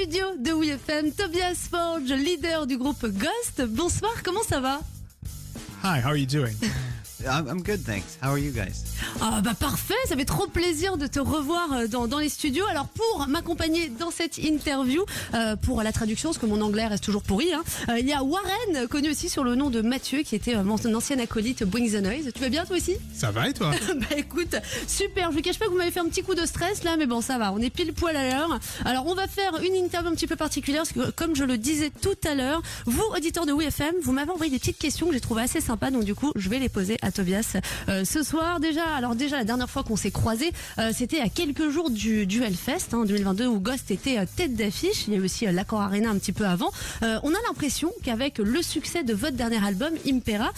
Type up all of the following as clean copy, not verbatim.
studio de Oui Fm, Tobias Forge, leader du groupe Ghost. Bonsoir, comment ça va? Hi, how are you doing? I'm good, thanks. How are you guys? Ah bah parfait, ça fait trop plaisir de te revoir dans les studios. Alors pour m'accompagner dans cette interview, pour la traduction, parce que mon anglais reste toujours pourri, il y a Warren, connu aussi sur le nom de Mathieu, qui était mon ancien acolyte Bring the Noise. Tu vas bien toi aussi? Ça va et toi? Bah écoute, super, je vous cache pas que vous m'avez fait un petit coup de stress là, mais bon ça va, on est pile poil à l'heure. Alors on va faire une interview un petit peu particulière, parce que comme je le disais tout à l'heure, vous auditeurs de Oui FM, vous m'avez envoyé des petites questions que j'ai trouvées assez sympas, donc du coup je vais les poser à Tobias ce soir. Déjà la dernière fois qu'on s'est croisés, c'était à quelques jours du Hellfest 2022 où Ghost était tête d'affiche. Il y a eu aussi l'Accor Arena un petit peu avant. On a l'impression qu'avec le succès de votre dernier album Impera,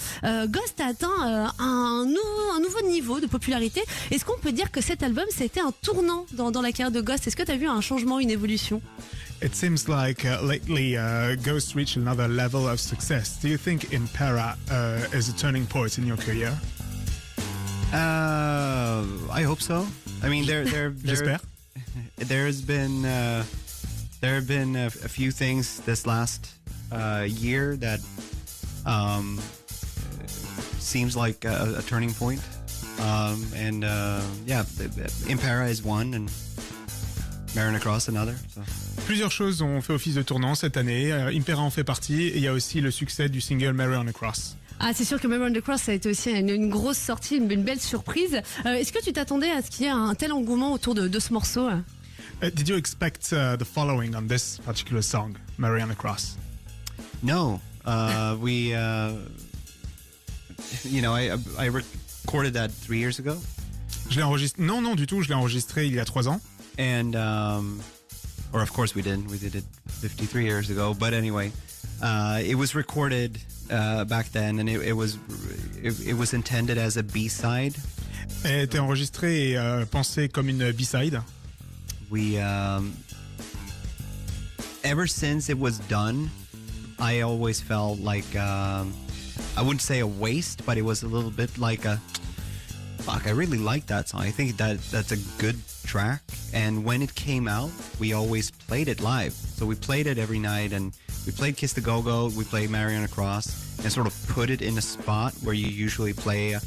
Ghost a atteint un nouveau niveau de popularité. Est-ce qu'on peut dire que cet album c'était un tournant dans la carrière de Ghost? Est-ce que tu as vu un changement, une évolution? It seems like lately Ghost reached another level of success. Do you think Impera is a turning point in your career? I hope so. I mean, J'espère. there have been a few things this last year that seems like a turning point. Impera is one, and Marin Across another. So. Plusieurs choses ont fait office de tournant cette année. Impera en fait partie, et il y a aussi le succès du single Mary on the Cross. Ah, c'est sûr que Mary on the Cross ça a été aussi une grosse sortie, une belle surprise. Est-ce que tu t'attendais à ce qu'il y ait un tel engouement autour de ce morceau? Did you expect the following on this particular song, Mary on the Cross? No, we, I recorded that 3 years ago. Je l'ai enregistré. Non, du tout. Je l'ai enregistré il y a 3 ans. And, or of course we didn't. We did it 53 years ago. But anyway, it was recorded back then, and it was intended as a B-side. Elle a été enregistrée et pensée comme une B-side. We, ever since it was done, I always felt like, I wouldn't say a waste, but it was a little bit like fuck, I really like that song. I think that's a good track. And when it came out, we always played it live. So we played it every night, and we played Kiss the Go-Go, we played Mary on the Cross, and sort of put it in a spot where you usually play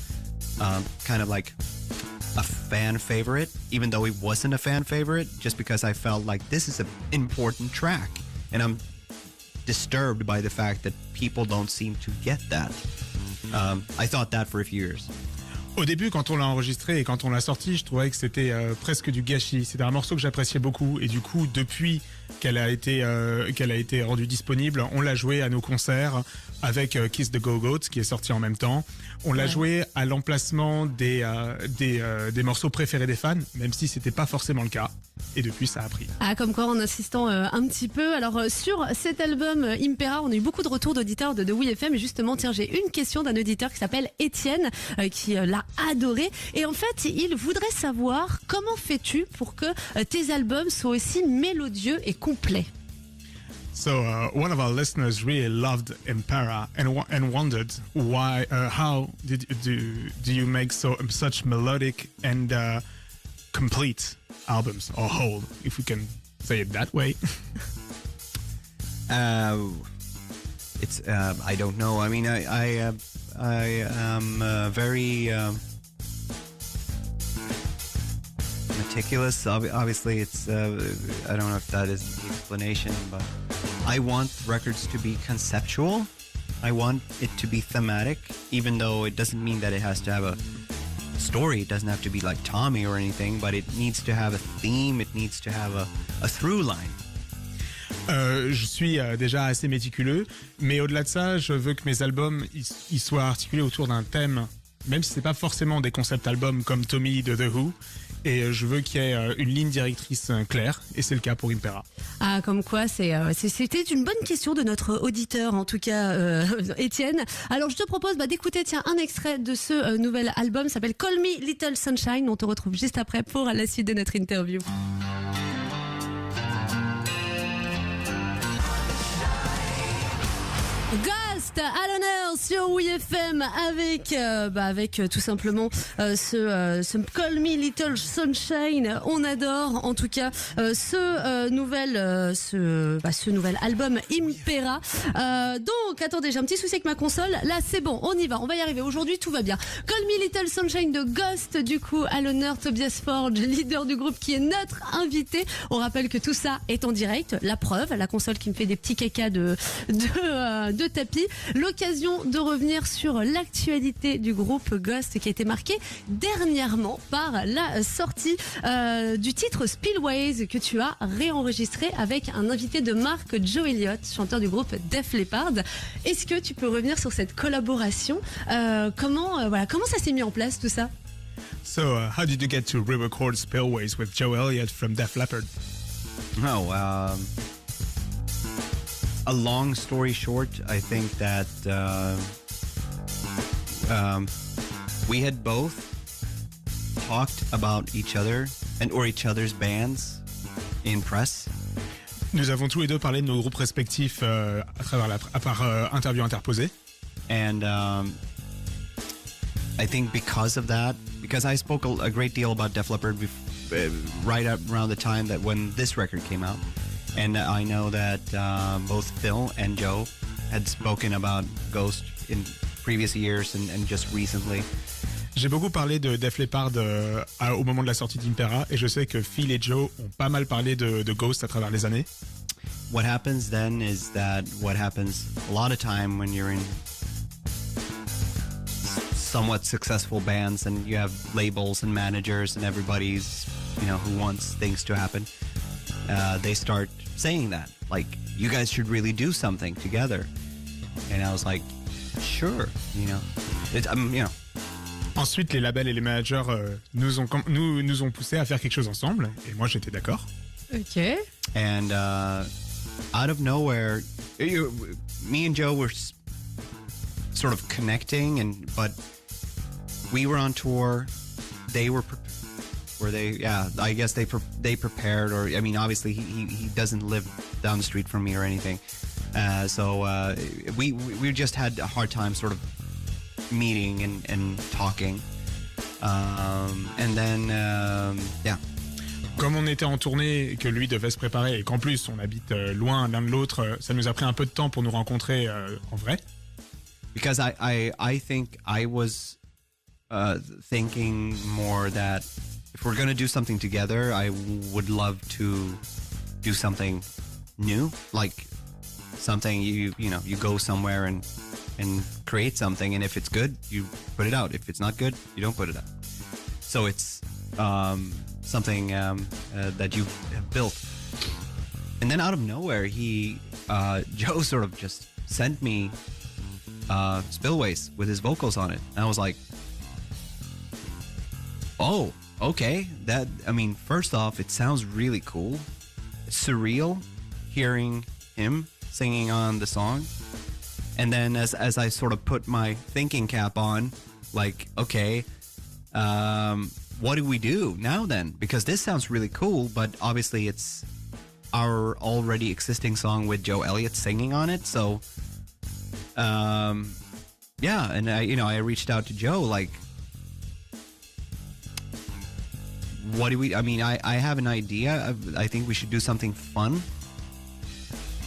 kind of like a fan favorite, even though it wasn't a fan favorite, just because I felt like this is an important track. And I'm disturbed by the fact that people don't seem to get that. I thought that for a few years. Au début, quand on l'a enregistré et quand on l'a sorti, je trouvais que c'était presque du gâchis. C'était un morceau que j'appréciais beaucoup, et du coup, depuis qu'elle a été rendue disponible, on l'a joué à nos concerts avec Kiss the Go-Goat, qui est sorti en même temps. On l'a joué à l'emplacement des morceaux préférés des fans, même si c'était pas forcément le cas. Et depuis, ça a pris. Ah, comme quoi, en insistant un petit peu. Alors, sur cet album Impera, on a eu beaucoup de retours d'auditeurs de Oui FM. Et justement, tiens, j'ai une question d'un auditeur qui s'appelle Étienne, qui l'a adoré. Et en fait, il voudrait savoir comment fais-tu pour que tes albums soient aussi mélodieux et complets. So one of our listeners really loved Impera and wondered why, how do you make such melodic and complete albums, or whole, if we can say it that way? It's I don't know. I mean, I am very meticulous. Obviously, it's I don't know if that is the explanation, but I want records to be conceptual. I want it to be thematic, even though it doesn't mean that it has to have a story. It doesn't have to be like Tommy or anything, but it needs to have a theme. It needs to have a through line. Je suis déjà assez méticuleux, mais au-delà de ça, je veux que mes albums ils soient articulés autour d'un thème, même si c'est pas forcément des concept albums comme Tommy de The Who. Et je veux qu'il y ait une ligne directrice claire, et c'est le cas pour Impera. Ah, comme quoi, c'était une bonne question de notre auditeur, en tout cas, Étienne. Alors, je te propose d'écouter un extrait de ce nouvel album, ça s'appelle Call Me Little Sunshine. On te retrouve juste après pour la suite de notre interview. Ghost à l'honneur sur Oui Fm avec tout simplement ce Call Me Little Sunshine. On adore en tout cas ce nouvel album Impera. Donc attendez, j'ai un petit souci avec ma console. Là c'est bon, on y va, on va y arriver. Aujourd'hui tout va bien. Call Me Little Sunshine de Ghost, du coup à l'honneur Tobias Forge, leader du groupe, qui est notre invité. On rappelle que tout ça est en direct. La preuve, la console qui me fait des petits cacas de tapis. L'occasion de revenir sur l'actualité du groupe Ghost, qui a été marquée dernièrement par la sortie du titre Spillways, que tu as réenregistré avec un invité de marque, Joe Elliott, chanteur du groupe Def Leppard. Est-ce que tu peux revenir sur cette collaboration? Comment ça s'est mis en place tout ça? So, how did you get to re-record Spillways with Joe Elliott from Def Leppard? Oh, a long story short, I think that we had both talked about each other or each other's bands in press. Nous avons tous les deux parlé de nos groupes respectifs par interview interposée. And I think because of that, because I spoke a great deal about Def Leppard right around the time that when this record came out. And I know that both Phil and Joe had spoken about Ghost in previous years and just recently. J'ai beaucoup parlé de Def Leppard au moment de la sortie d'Impera, et je sais que Phil et Joe ont pas mal parlé de Ghost à travers les années. What happens then is that what happens a lot of time when you're in somewhat successful bands and you have labels and managers and everybody's, who wants things to happen, they start saying that, like, you guys should really do something together. And I was like, sure, Ensuite, les labels et les managers nous ont poussé à faire quelque chose ensemble, et moi j'étais d'accord. Ok. And out of nowhere, me and Joe were sort of connecting, but we were on tour. They were I guess they prepared, or I mean, obviously he doesn't live down the street from me or anything, so we just had a hard time sort of meeting and talking, and then Comme on était en tournée et que lui devait se préparer, et qu'en plus on habite loin l'un de l'autre, ça nous a pris un peu de temps pour nous rencontrer en vrai. Because I think I was thinking more that if we're going to do something together, I would love to do something new, like something you go somewhere and create something, and if it's good, you put it out. If it's not good, you don't put it out. So it's something that you have built. And then out of nowhere, Joe sort of just sent me Spillways with his vocals on it. And I was like, oh, okay. First off, it sounds really cool. It's surreal hearing him singing on the song. And then as I sort of put my thinking cap on, like, okay, what do we do now then? Because this sounds really cool, but obviously it's our already existing song with Joe Elliott singing on it. So, yeah, and I reached out to Joe, like, what do we? I mean, I have an idea. I think we should do something fun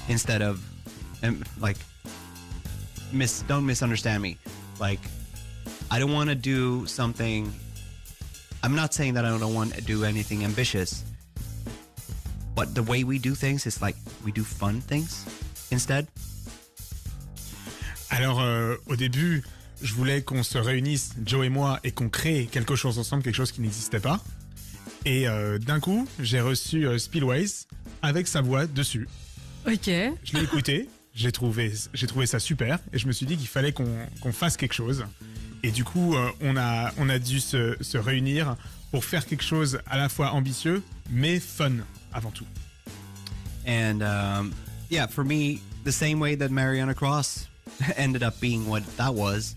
instead of, like, don't misunderstand me. Like, I don't want to do something. I'm not saying that I don't want to do anything ambitious, but the way we do things is like we do fun things instead. Alors, au début, je voulais qu'on se réunisse, Joe et moi, et qu'on crée quelque chose ensemble, quelque chose qui n'existait pas. Et d'un coup, j'ai reçu Spillways avec sa voix dessus. Ok. Je l'ai écouté, j'ai trouvé ça super, et je me suis dit qu'il fallait qu'on fasse quelque chose. Et du coup, on a dû se réunir pour faire quelque chose à la fois ambitieux, mais fun avant tout. And yeah, for me, the same way that Mariana Cross ended up being what that was,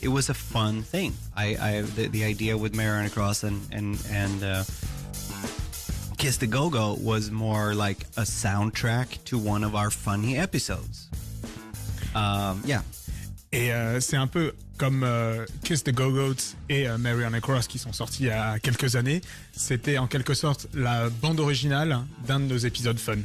it was a fun thing. The idea with Mariana Cross and Kiss the Go-Go was more like a soundtrack to one of our funny episodes. Yeah. Et c'est un peu comme Kiss the Go-Goats et Mary on a Cross qui sont sortis il y a quelques années. C'était en quelque sorte la bande originale d'un de nos épisodes fun.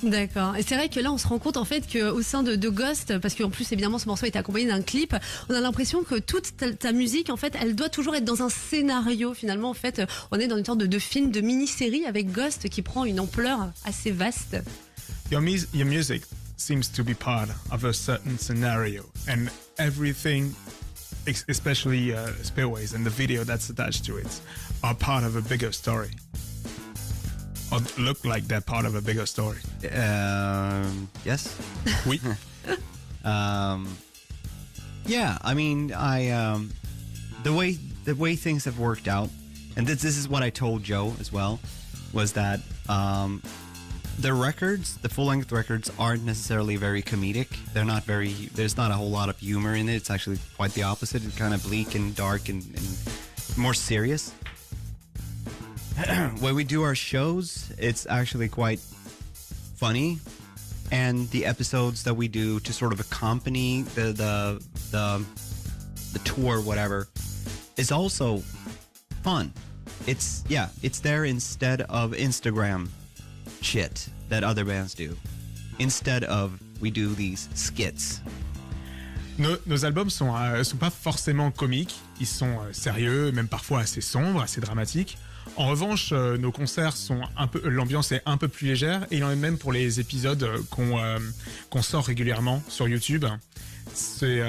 D'accord. Et c'est vrai que là, on se rend compte en fait qu'au sein de Ghost, parce qu'en plus évidemment ce morceau était accompagné d'un clip, on a l'impression que toute ta musique en fait, elle doit toujours être dans un scénario. Finalement, en fait, on est dans une sorte de film, de mini-série avec Ghost qui prend une ampleur assez vaste. Your music seems to be part of a certain scenario, and everything, especially Spillways and the video that's attached to it, are part of a bigger story. Or look like they're part of a bigger story. Yes. Oui. Yeah, I mean, the way things have worked out, and this is what I told Joe as well, was that the records, the full-length records, aren't necessarily very comedic. There's not a whole lot of humor in it. It's actually quite the opposite. It's kind of bleak and dark and more serious. When we do our shows, it's actually quite funny, and the episodes that we do to sort of accompany the tour, whatever, is also fun. It's there instead of Instagram shit that other bands do. Instead of we do these skits. Nos albums sont pas forcément comiques, ils sont sérieux, même parfois assez sombres, assez dramatiques. En revanche, nos concerts sont l'ambiance est un peu plus légère, et il en est même pour les épisodes qu'on sort régulièrement sur YouTube. C'est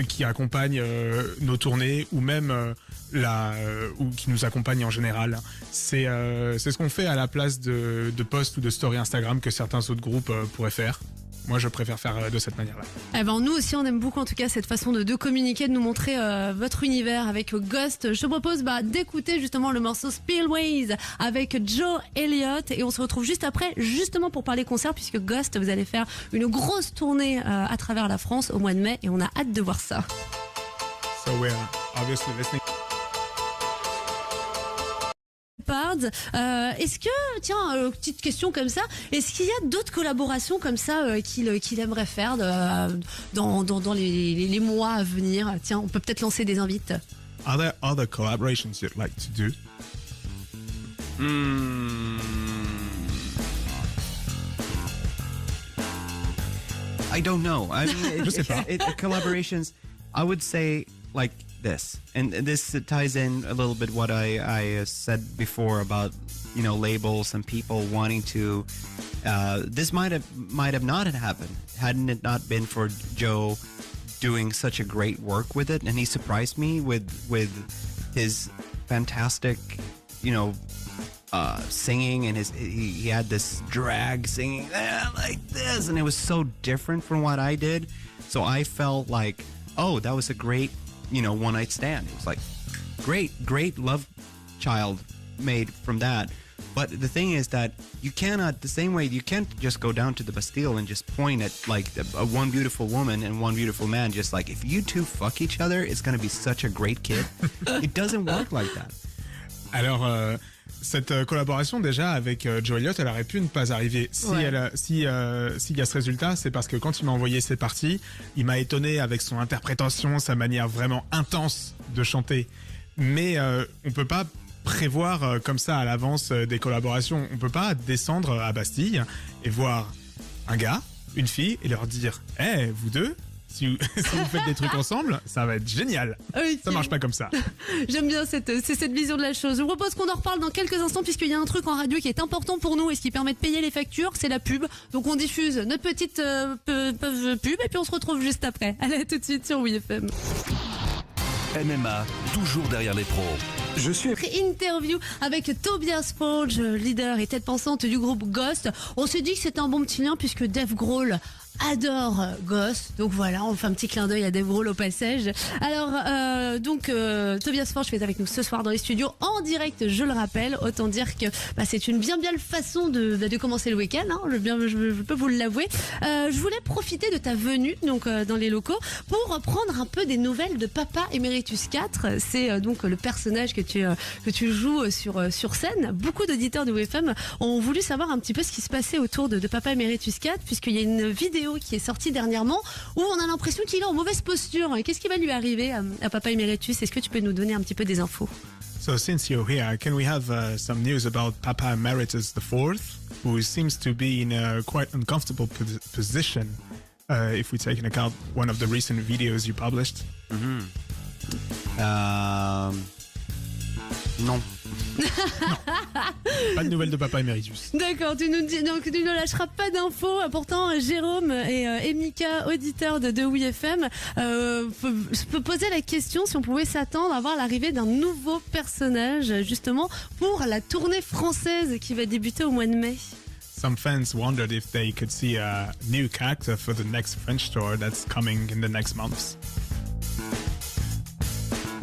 qui accompagne nos tournées ou même ou qui nous accompagne en général. C'est ce qu'on fait à la place de posts ou de stories Instagram que certains autres groupes pourraient faire. Moi, je préfère faire de cette manière-là. Eh ben, nous aussi, on aime beaucoup en tout cas cette façon de communiquer, de nous montrer votre univers avec Ghost. Je te propose d'écouter justement le morceau Spillways avec Joe Elliott, et on se retrouve juste après, justement pour parler concert, puisque Ghost, vous allez faire une grosse tournée à travers la France au mois de mai, et on a hâte de voir ça. So we're obviously listening. Est-ce que, tiens, petite question comme ça, est-ce qu'il y a d'autres collaborations comme ça qu'il aimerait faire dans les mois à venir? Tiens, on peut peut-être lancer des invites. Are there other collaborations you'd like to do? I don't know. I mean, Je sais pas. Collaborations, I would say like this, and this ties in a little bit what I said before about, you know, labels and people wanting to. This might have not happened hadn't it not been for Joe doing such a great work with it, and he surprised me with his fantastic, you know, singing, and he had this drag singing like this, and it was so different from what I did. So I felt like, oh, that was a great, you know, one night stand. It was like great love child made from that. But the thing is that you cannot, the same way you can't just go down to the Bastille and just point at like one beautiful woman and one beautiful man, just like, if you two fuck each other, it's going to be such a great kid. It doesn't work like that. Alors, cette collaboration déjà avec Joe Elliott, elle aurait pu ne pas arriver. S'il y a ce résultat, c'est parce que quand il m'a envoyé ses parties, il m'a étonné avec son interprétation, sa manière vraiment intense de chanter. Mais on peut pas prévoir comme ça à l'avance des collaborations. On peut pas descendre à Bastille et voir un gars, une fille, et leur dire « Hey, vous deux, si vous faites des trucs ensemble, ça va être génial. » Okay. Ça marche pas comme ça. J'aime bien cette vision de la chose. Je vous propose qu'on en reparle dans quelques instants, puisqu'il y a un truc en radio qui est important pour nous et ce qui permet de payer les factures, c'est la pub. Donc on diffuse notre petite pub et puis on se retrouve juste après. Allez, tout de suite sur Oui Fm. MMA, toujours derrière les pros. Je suis... Interview avec Tobias, leader et tête pensante du groupe Ghost. On s'est dit que c'était un bon petit lien puisque Dave Grohl adore Ghost, donc voilà, on fait un petit clin d'œil à Dave Grohl au passage. Alors Tobias Forge est avec nous ce soir dans les studios en direct, je le rappelle. Autant dire que c'est une bien belle façon de commencer le week-end, hein, je peux vous l'avouer. Je voulais profiter de ta venue donc dans les locaux pour prendre un peu des nouvelles de Papa Emeritus 4. C'est donc le personnage que tu joues sur scène. Beaucoup d'auditeurs de Oui Fm ont voulu savoir un petit peu ce qui se passait autour de Papa Emeritus 4, puisqu'il y a une vidéo vidéo qui est sortie dernièrement où on a l'impression qu'il est en mauvaise posture. Qu'est-ce qui va lui arriver à Papa Emeritus? Est-ce que tu peux nous donner un petit peu des infos? So since you're here, can we have some news about Papa Emeritus IV, who seems to be in a quite uncomfortable position if we take into account one of the recent videos you published? Non. Pas de nouvelles de Papa Emeritus. D'accord, tu nous dis, donc tu ne lâcheras pas d'infos. Pourtant, Jérôme et Mika, auditeurs de Oui FM, peut poser la question si on pouvait s'attendre à voir l'arrivée d'un nouveau personnage, justement, pour la tournée française qui va débuter au mois de mai. Some fans wondered if they could see a new character for the next French tour that's coming in the next months.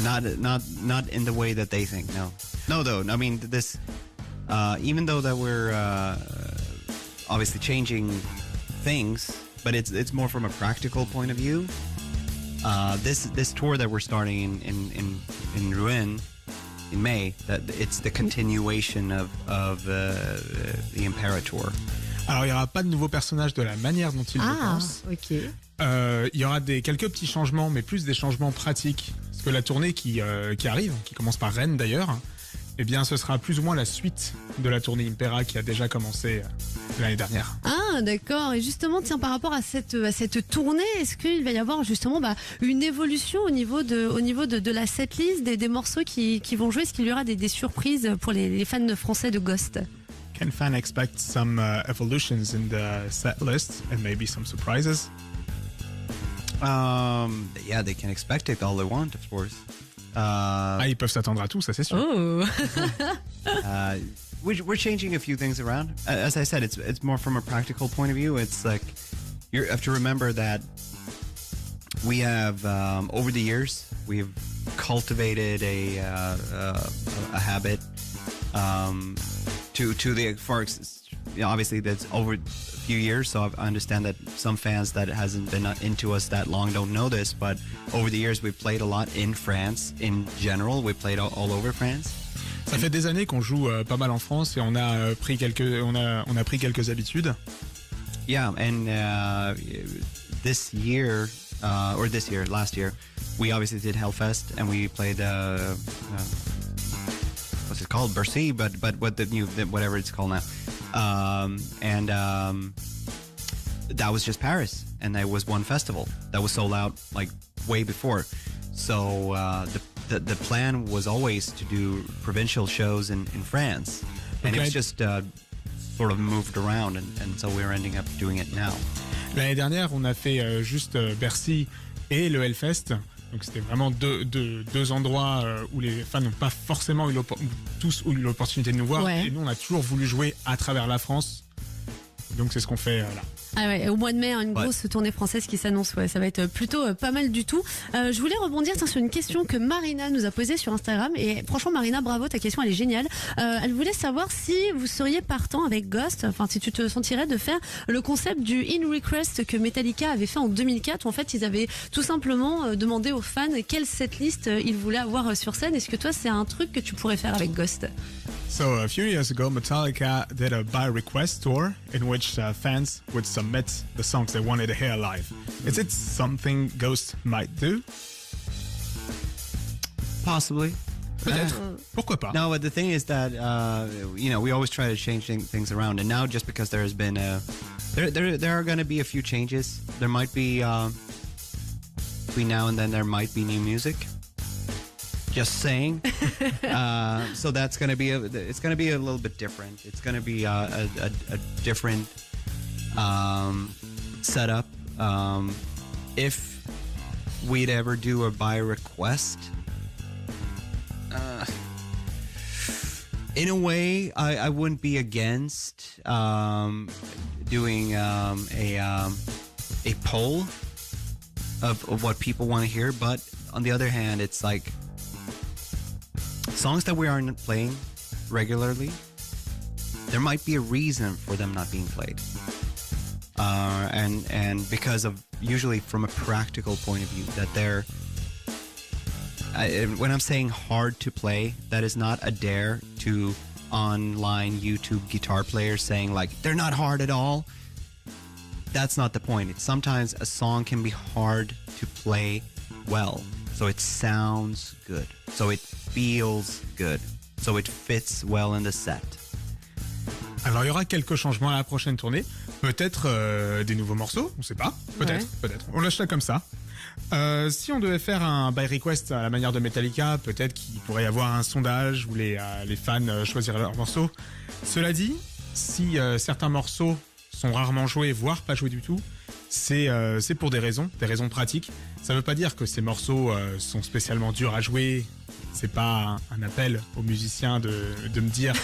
Not in the way that they think. No, though. I mean, this. Even though that we're obviously changing things, but it's more from a practical point of view. This tour that we're starting in Rouen in May, that it's the continuation of the Imperator. Alors, il n'y aura pas de nouveaux personnages de la manière dont ils le pensent. Ok. Il y aura quelques petits changements, mais plus des changements pratiques. Parce que la tournée qui arrive, qui commence par Rennes d'ailleurs, eh bien, ce sera plus ou moins la suite de la tournée Impera qui a déjà commencé l'année dernière. Ah, d'accord. Et justement, tiens, par rapport à cette tournée, est-ce qu'il va y avoir justement une évolution au niveau de la setlist, des morceaux qui vont jouer? Est-ce qu'il y aura des surprises pour les fans français de Ghost? Can fans expect some evolutions in the set list and maybe some surprises? Yeah, they can expect it all they want, of course. Ils peuvent s'attendre à tout, ça c'est sûr. Oh. We're changing a few things around. As I said, it's more from a practical point of view. It's like you have to remember that we have over the years we've cultivated a habit to the obviously that's over a few years, so I understand that some fans that hasn't been into us that long don't know this, but over the years we've played a lot in France in general. We played all over France. Ça fait des années qu'on joue pas mal en France et on a pris quelques habitudes. Yeah, and last year, we obviously did Hellfest and we played what's it called, Bercy, but whatever it's called now. And that was just Paris, and there was one festival that was sold out like way before. So the plan was always to do provincial shows in France, and Okay. it's just sort of moved around, and so we're ending up doing it now. L'année dernière, on a fait juste Bercy et le Hellfest. Donc c'était vraiment deux endroits où les fans n'ont pas forcément eu l'opportunité de nous voir. Ouais. Et nous, on a toujours voulu jouer à travers la France. Donc c'est ce qu'on fait là. Ah ouais, au mois de mai, une grosse tournée française qui s'annonce. Ouais, ça va être plutôt pas mal du tout. Je voulais rebondir sur une question que Marina nous a posée sur Instagram. Et franchement, Marina, bravo, ta question elle est géniale. Elle voulait savoir si vous seriez partant avec Ghost, enfin si tu te sentirais de faire le concept du In Request que Metallica avait fait en 2004. Où en fait, ils avaient tout simplement demandé aux fans quelle setlist ils voulaient avoir sur scène. Est-ce que toi, c'est un truc que tu pourrais faire avec Ghost? So a few years ago, Metallica did a by request tour in which fans would submit the songs they wanted to hear live. Is it something Ghost might do? Possibly. Peut-être. Pourquoi pas? No, but the thing is that we always try to change things around, and now just because there has been there are going to be a few changes. There might be between now and then there might be new music. Just saying. So that's going to be it's going to be a little bit different. It's going to be a different setup. If we'd ever do a by request, in a way, I wouldn't be against doing a poll of what people want to hear. But on the other hand, it's like songs that we aren't playing regularly, there might be a reason for them not being played. And because of, usually from a practical point of view, that they're, when I'm saying hard to play, that is not a dare to online YouTube guitar players saying like, they're not hard at all. that's not the point. It's sometimes a song can be hard to play well. So it sounds good. So it feels good. So it fits well in the set. Alors il y aura quelques changements à la prochaine tournée. Peut-être des nouveaux morceaux, on sait pas. Peut-être. On lâche ça comme ça. Si on devait faire un by request à la manière de Metallica, peut-être qu'il pourrait y avoir un sondage où les fans choisiraient leurs morceaux. Cela dit, si certains morceaux sont rarement joués, voire pas joués du tout, c'est pour des raisons pratiques. Ça veut pas dire que ces morceaux sont spécialement durs à jouer. C'est pas un appel aux musiciens de me dire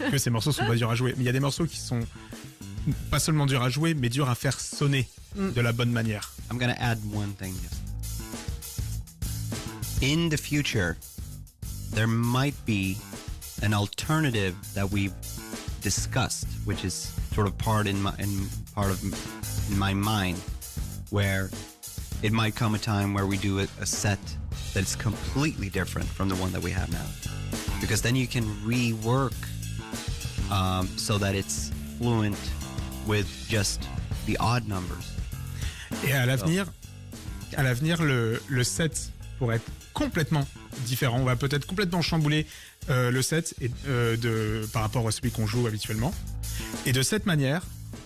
que ces morceaux sont pas durs à jouer. Mais il y a des morceaux qui sont pas seulement durs à jouer, mais durs à faire sonner de la bonne manière. I'm gonna add one thing. In the future, there might be an alternative that we've discussed, which is sort of part in my mind, where it might come a time where we do a set that's completely different from the one that we have now, because then you can rework so that it's fluent with just the odd numbers. Et à l'avenir, le set pourrait être complètement différent. On va peut-être complètement chambouler le set par rapport à celui qu'on joue habituellement. Et de cette manière,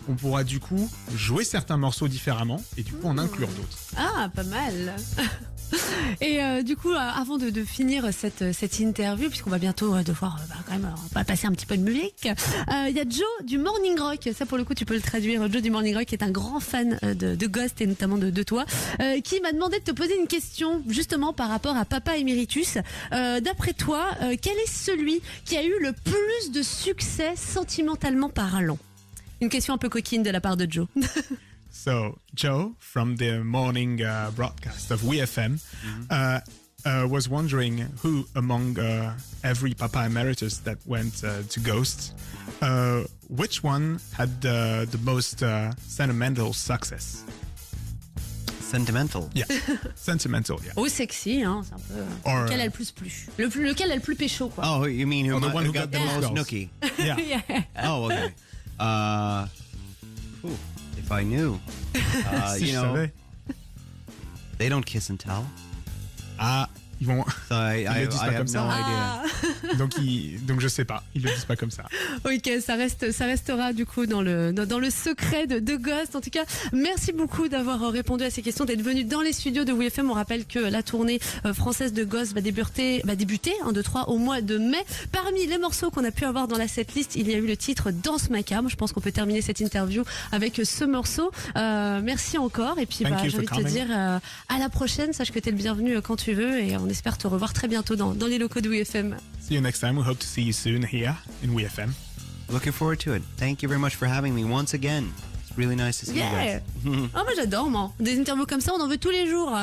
on pourra du coup jouer certains morceaux différemment et du coup en inclure d'autres. Ah, pas mal. Et du coup, avant de finir cette interview, puisqu'on va bientôt devoir quand même on va passer un petit peu de musique, il y a Joe du Morning Rock, ça pour le coup tu peux le traduire, Joe du Morning Rock qui est un grand fan de Ghost et notamment de toi, qui m'a demandé de te poser une question justement par rapport à Papa Emeritus. D'après toi, quel est celui qui a eu le plus de succès sentimentalement parlant? Une question un peu coquine de la part de Joe. So, Joe, from the morning broadcast of Oui Fm, was wondering who among every Papa Emeritus that went to Ghost, which one had the most sentimental success? Sentimental? Yeah, sentimental, yeah. Oh, sexy, hein, c'est un peu... Or, lequel a le plus plu? Lequel a le plus pécho, quoi? Oh, you mean the one who got the the most most nookie? yeah. Yeah. Oh, okay. If I knew, Si you je know, savais. they don't kiss and tell. Ah, ils vont... So I le disent pas have comme no ça. idea. donc je sais pas, ils le disent pas comme ça. Ok, ça restera du coup dans le secret de Ghost. En tout cas, merci beaucoup d'avoir répondu à ces questions, d'être venu dans les studios de Oui Fm. On rappelle que la tournée française de Ghost va débuter 1, 2, 3 au mois de mai. Parmi les morceaux qu'on a pu avoir dans la setlist, il y a eu le titre Danse macabre. Je pense qu'on peut terminer cette interview avec ce morceau. Merci encore et puis Thank you j'ai envie for de te coming. dire à la prochaine. Sache que tu es le bienvenu quand tu veux et on espère te revoir très bientôt dans les locaux de Oui Fm. See you next time. We hope to see you soon here in Oui Fm. Looking forward to it. Thank you very much for having me once again. It's really nice to see you Yeah. guys. Oh, moi j'adore, moi. Des interviews comme ça, on en veut tous les jours.